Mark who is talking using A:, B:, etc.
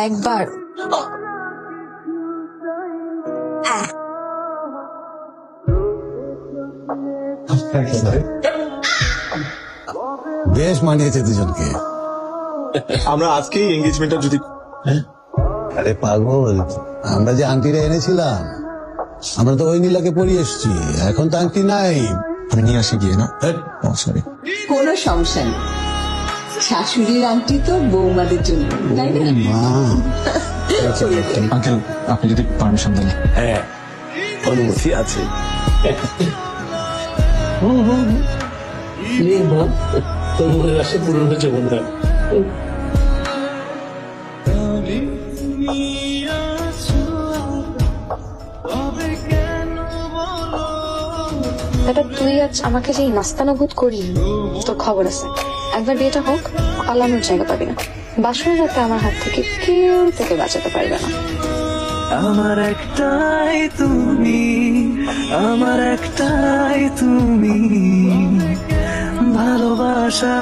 A: একবার। হ্যাঁ
B: বেশ মানিয়েছে দুজনকে।
C: আমরা আজকেই এঙ্গেজমেন্টটা যদি
B: আরে পাগল, আমরা যে আংটিটা এনেছিলাম আমরা তো ওই নীলাকে পরিয়ে এসছি, এখন তো আংটি নাই।
C: আমি নিয়ে আসি গিয়ে না। ও সরি।
D: কোনো সমস্যা নেই, শাশুড়ির আংটি তো বৌমাদের জন্য, তাই না?
B: মা,
C: আঙ্কেল আপনি যদি পারমিশন দেন।
E: হ্যাঁ অনুমতি আছে। মা তোর মনের আশা পূরণ হয়েছে বন্ধু।
A: এটা তুই আজ আমাকে যে নাস্তানুভূত করি, তোর খবর আছে। একবার বিয়েটা হোক, পালানোর জায়গা পাবি না। বাসর রাতে আমার হাত থেকে কেউ তোকে বাঁচাতে পারবে না।
F: আমার একটাই তুমি, আমার একটাই তুমি, ভালোবাসা